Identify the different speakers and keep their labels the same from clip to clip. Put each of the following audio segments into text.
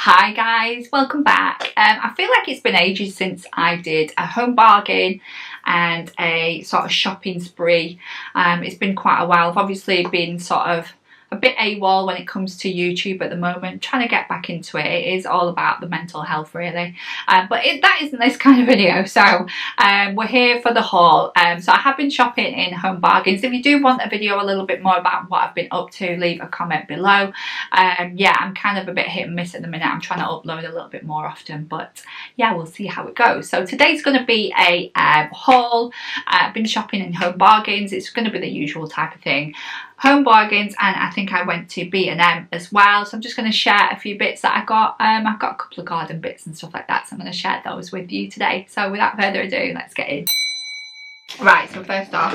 Speaker 1: Hi guys, welcome back. I feel like it's been ages since I did a home bargain and a sort of shopping spree. It's been quite a while. I've obviously been sort of a bit AWOL when it comes to YouTube at the moment, trying to get back into it. It is all about the mental health really, but that isn't this kind of video. So we're here for the haul. So I have been shopping in home bargains. If you do want a video a little bit more about what I've been up to, leave a comment below. Yeah, I'm kind of a bit hit and miss at the minute. I'm trying to upload a little bit more often, but yeah, we'll see how it goes. So today's going to be a haul. I've been shopping in home bargains. It's going to be the usual type of thing. Home bargains, and I think I went to B&M as well, so I'm just going to share a few bits that I got. I've got a couple of garden bits and stuff like that, so I'm going to share those with you today. So without further ado, let's get in. Right, so first off,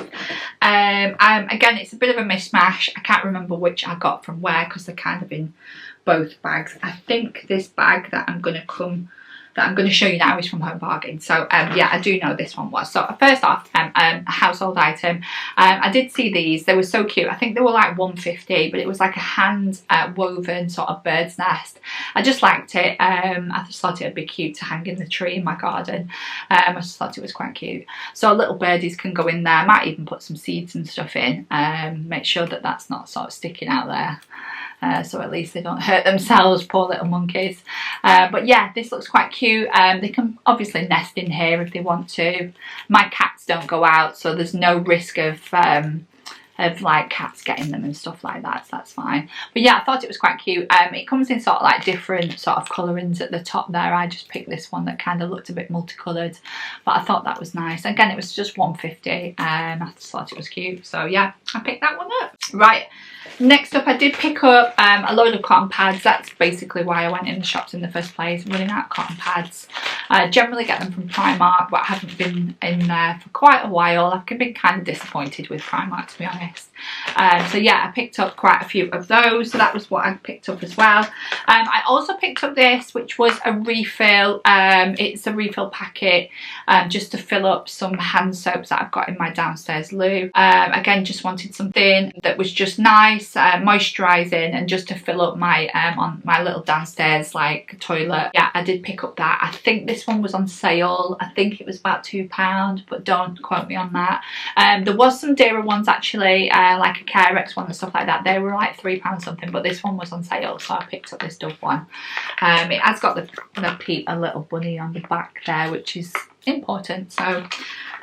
Speaker 1: again, it's a bit of a mishmash. I can't remember which I got from where because they're kind of in both bags. I think this bag that I'm going to show you now is from home bargains. So yeah, I do know this one was. So first off, a household item. I did see these. They were so cute. I think they were like $1.50, but it was like a hand woven sort of bird's nest. I just liked it. I just thought it would be cute to hang in the tree in my garden. I just thought it was quite cute. So little birdies can go in there. I might even put some seeds and stuff in. Make sure that that's not sort of sticking out there. So at least they don't hurt themselves, poor little monkeys. But yeah, this looks quite cute. They can obviously nest in here if they want to. My cats don't go out, so there's no risk of like cats getting them and stuff like that, so that's fine. But yeah, I thought it was quite cute. It comes in sort of like different sort of colourings at the top there. I just picked this one that kind of looked a bit multicoloured, but I thought that was nice. Again, it was just $1.50, and I just thought it was cute, so yeah, I picked that one up. Right, next up I did pick up a load of cotton pads. That's basically why I went in the shops in the first place, running out of cotton pads. I generally get them from Primark, but I haven't been in there for quite a while. I've been kind of disappointed with Primark, to be honest. So yeah, I picked up quite a few of those, so that was what I picked up as well. I also picked up this, which was a refill. It's a refill packet just to fill up some hand soaps that I've got in my downstairs loo. Again, just wanted something that was just nice, moisturising, and just to fill up my on my little downstairs like toilet. Yeah, I did pick up that. I think this one was on sale. I think it was about £2, but don't quote me on that. There was some dearer ones actually, like a Carex one and stuff like that. They were like £3 something, but this one was on sale, so I picked up this Dove one. It has got a little bunny on the back there, which is important, so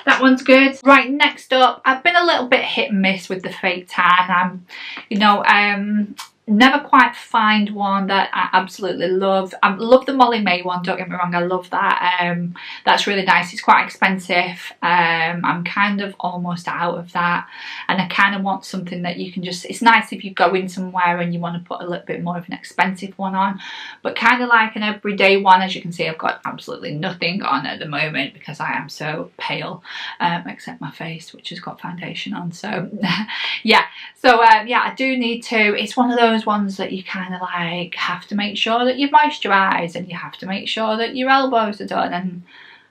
Speaker 1: that one's good. Right, next up, I've been a little bit hit and miss with the fake tan. Never quite find one that I absolutely love. I love the Molly May one, don't get me wrong, I love that. That's really nice. It's quite expensive. I'm kind of almost out of that, and I kind of want something that you can just, it's nice if you go in somewhere and you want to put a little bit more of an expensive one on, but kind of like an everyday one. As you can see, I've got absolutely nothing on at the moment because I am so pale, except my face, which has got foundation on. So yeah, so yeah, I do need to, it's one of those ones that you kind of like have to make sure that you moisturise, and you have to make sure that your elbows are done, and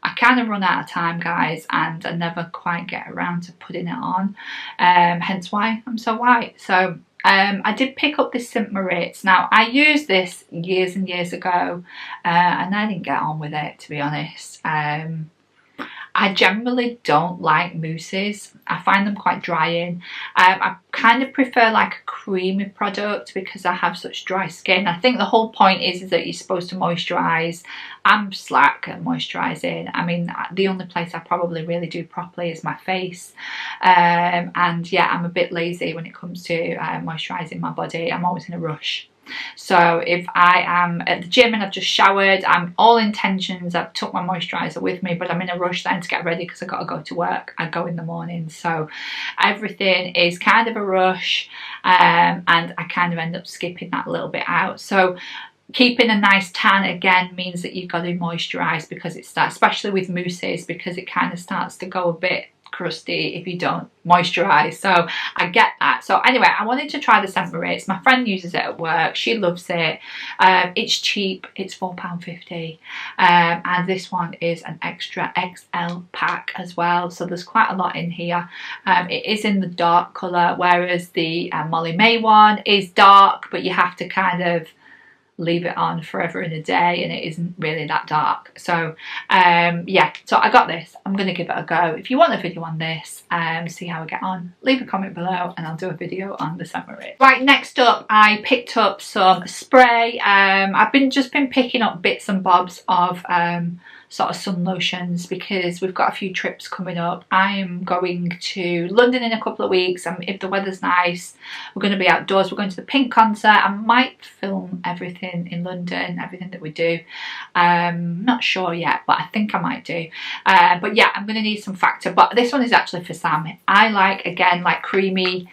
Speaker 1: I kind of run out of time, guys, and I never quite get around to putting it on, hence why I'm so white. So I did pick up this St. Moritz. Now, I used this years and years ago, and I didn't get on with it, to be honest. I generally don't like mousses. I find them quite drying. I kind of prefer like a creamy product because I have such dry skin. I think the whole point is that you're supposed to moisturise. I'm slack at moisturising. I mean, the only place I probably really do properly is my face. And yeah, I'm a bit lazy when it comes to moisturising my body. I'm always in a rush. So if I am at the gym and I've just showered, I'm all intentions, I've took my moisturiser with me, but I'm in a rush then to get ready because I've got to go to work. I go in the morning, so everything is kind of a rush, and I kind of end up skipping that little bit out. So keeping a nice tan again means that you've got to moisturise, because it starts, especially with mousses, because it kind of starts to go a bit crusty if you don't moisturize. So I get that. So anyway, I wanted to try the St. Moritz. My friend uses it at work. She loves it. It's cheap. It's £4.50, and this one is an extra XL pack as well, so there's quite a lot in here. It is in the dark colour, whereas the Molly May one is dark, but you have to kind of leave it on forever in a day and it isn't really that dark. So yeah, so I got this. I'm going to give it a go. If you want a video on this, see how I get on, leave a comment below and I'll do a video on the summary. Right, next up I picked up some spray. I've just been picking up bits and bobs of sort of sun lotions because we've got a few trips coming up. I am going to London in a couple of weeks, and if the weather's nice we're going to be outdoors. We're going to the Pink concert. I might film everything in London, everything that we do. Not sure yet, but I think I might do. But yeah, I'm going to need some Factor, but this one is actually for Sam. I like, again, like creamy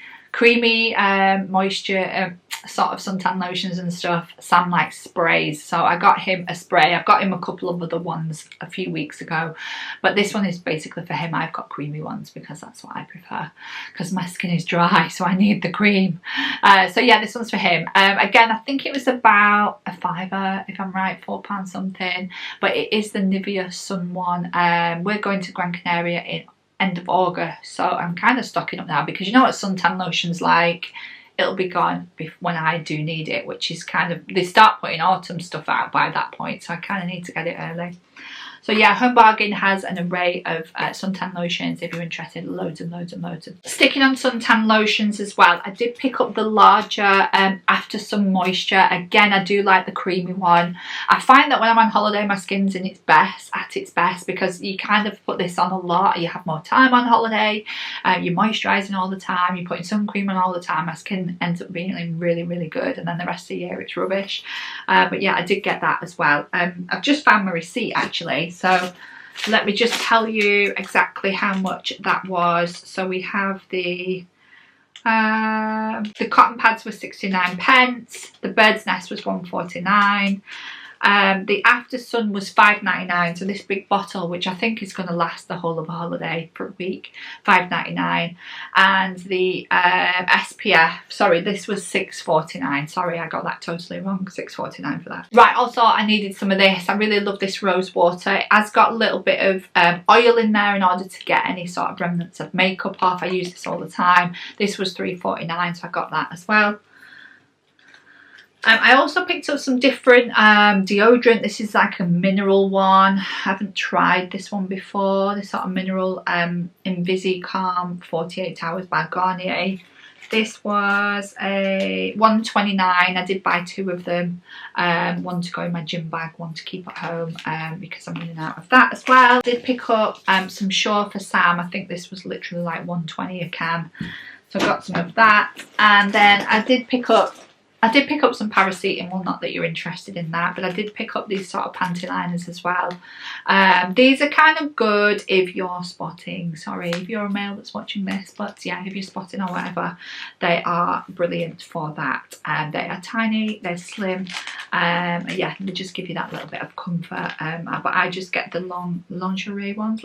Speaker 1: moisture sort of suntan lotions and stuff. Sam likes sprays, so I got him a spray. I've got him a couple of other ones a few weeks ago, but this one is basically for him. I've got creamy ones because that's what I prefer, because my skin is dry, so I need the cream. So yeah, this one's for him. Again, I think it was about a £5, if I'm right, £4 something, but it is the Nivea Sun one. We're going to Gran Canaria in end of August, so I'm kind of stocking up now, because you know what suntan lotion's like, it'll be gone when I do need it, which is kind of, they start putting autumn stuff out by that point, so I kind of need to get it early. So yeah, Home Bargain has an array of suntan lotions if you're interested. Loads and loads and loads of. Sticking on suntan lotions as well, I did pick up the larger After Sun Moisture. Again, I do like the creamy one. I find that when I'm on holiday my skin's at its best, because you kind of put this on a lot. You have more time on holiday, you're moisturising all the time, you're putting sun cream on all the time. My skin ends up being really, really good, and then the rest of the year it's rubbish. But yeah, I did get that as well. I've just found my receipt actually. So let me just tell you exactly how much that was. So we have the cotton pads were 69p, the Bird's Nest was 1.49, the After Sun was 5.99. so this big bottle, which I think is going to last the whole of a holiday for a week, 5.99, and the SPF, sorry, this was 6.49. sorry, I got that totally wrong, 6.49 for that. Right, also I needed some of this. I really love this rose water. It has got a little bit of oil in there in order to get any sort of remnants of makeup off. I use this all the time. This was 3.49, so I got that as well. I also picked up some different deodorant. This is like a mineral one. I haven't tried this one before. This sort of mineral Invisi Calm 48 Hours by Garnier. This was a 1.29. I did buy 2 of them. One to go in my gym bag, one to keep at home, because I'm running out of that as well. I did pick up some Shore for Sam. I think this was literally like 1.20 a can. So I got some of that. And then I did pick up some paracetamol, not that you're interested in that, but I did pick up these sort of panty liners as well. These are kind of good if you're spotting, sorry if you're a male that's watching this, but yeah, if you're spotting or whatever, they are brilliant for that. They are tiny, they're slim, yeah, they just give you that little bit of comfort, but I just get the lingerie ones.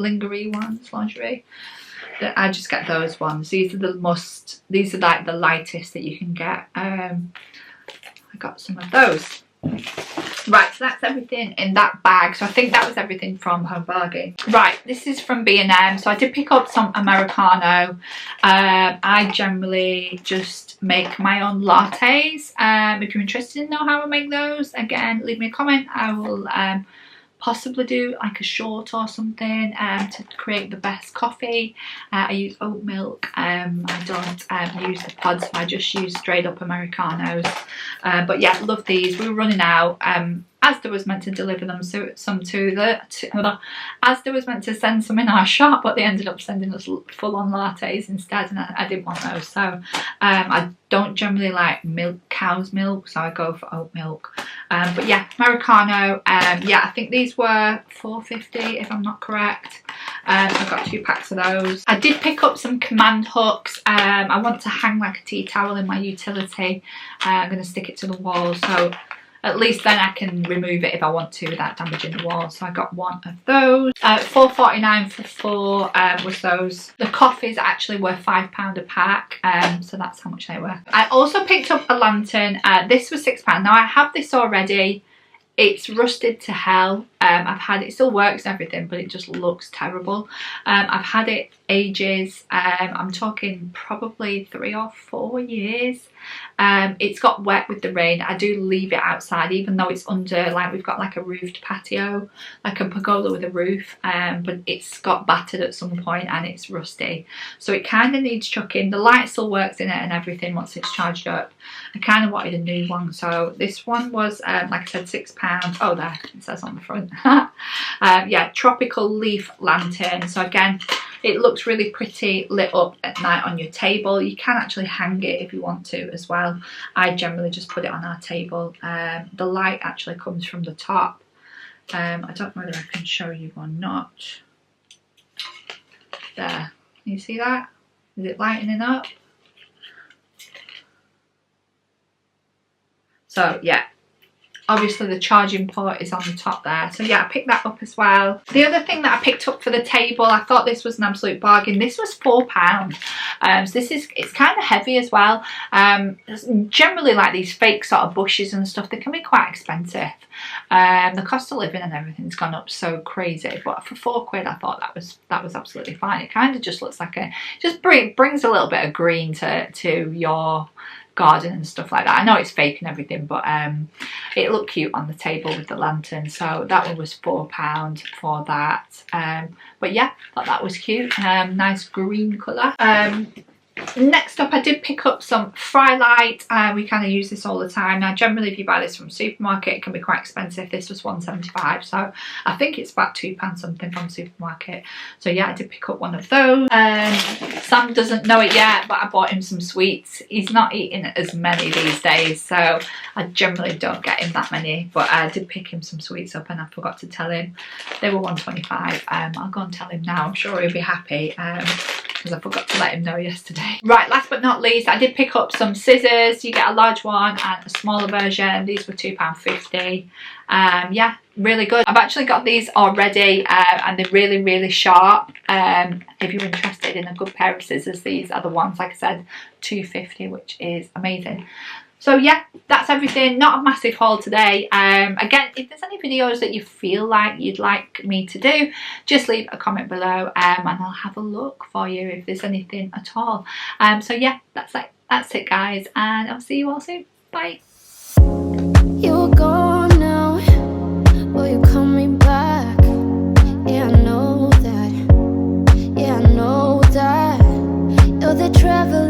Speaker 1: I just get those ones. These are these are like the lightest that you can get. I got some of those. Right, so that's everything in that bag. So I think that was everything from Home Bargain. Right, this is from B&M. So I did pick up some Americano. I generally just make my own lattes. If you're interested in know how I make those, again, leave me a comment. I will possibly do like a short or something to create the best coffee. I use oat milk. I don't use the pods, so I just use straight up Americanos. But yeah, love these. We were running out. Asda was meant to deliver them Asda was meant to send some in our shop, but they ended up sending us full-on lattes instead, and I didn't want those. So I don't generally like cow's milk, so I go for oat milk. But yeah, Americano. Yeah, I think these were $4.50 if I'm not correct. I got 2 packs of those. I did pick up some command hooks. I want to hang like a tea towel in my utility. I'm going to stick it to the wall, so at least then I can remove it if I want to without damaging the wall. So I got 1 of those. $4.49 for 4 was those. The coffees actually were £5 a pack, so that's how much they were. I also picked up a lantern. This was £6. Now I have this already. It's rusted to hell. I've had it, still works and everything, but it just looks terrible. I've had it ages. I'm talking probably 3 or 4 years. It's got wet with the rain. I do leave it outside even though it's under, like, we've got like a roofed patio, like a pergola with a roof, but it's got battered at some point and it's rusty, so it kind of needs chucking. The light still works in it and everything once it's charged up. I kind of wanted a new one, so this one was like I said, £6. Oh, there it says on the front. Yeah, tropical leaf lantern. So again, it looks really pretty lit up at night on your table. You can actually hang it if you want to as well. I generally just put it on our table. The light actually comes from the top. I don't know whether I can show you or not. There, can you see that? Is it lightening up? So yeah, obviously the charging port is on the top there. So yeah, I picked that up as well. The other thing that I picked up for the table, I thought this was an absolute bargain. This was £4. So it's kind of heavy as well. Generally, like these fake sort of bushes and stuff, they can be quite expensive. The cost of living and everything's gone up so crazy, but for £4, I thought that was absolutely fine. It kind of just looks like brings a little bit of green to your garden and stuff like that. I know it's fake and everything, but it looked cute on the table with the lantern, so that one was £4 for that. But yeah, thought that was cute. Nice green colour. Next up, I did pick up some fry light. We kind of use this all the time. Now, generally, if you buy this from a supermarket, it can be quite expensive. This was £1.75, so I think it's about £2 something from a supermarket. So yeah, I did pick up one of those. Sam doesn't know it yet, but I bought him some sweets. He's not eating as many these days, so I generally don't get him that many, but I did pick him some sweets up and I forgot to tell him. They were £1.25. I'll go and tell him now. I'm sure he'll be happy. Because I forgot to let him know yesterday. Right, last but not least, I did pick up some scissors. You get a large one and a smaller version. These were £2.50. Yeah, really good. I've actually got these already and they're really, really sharp. If you're interested in a good pair of scissors, these are the ones, like I said, £2.50, which is amazing. So yeah, that's everything. Not a massive haul today. Again, if there's any videos that you feel like you'd like me to do, just leave a comment below and I'll have a look for you if there's anything at all. So yeah, that's it guys, and I'll see you all soon. Bye.
Speaker 2: You're gone now, will you call me back? Yeah, I know that. Yeah, I know that. You're the traveler.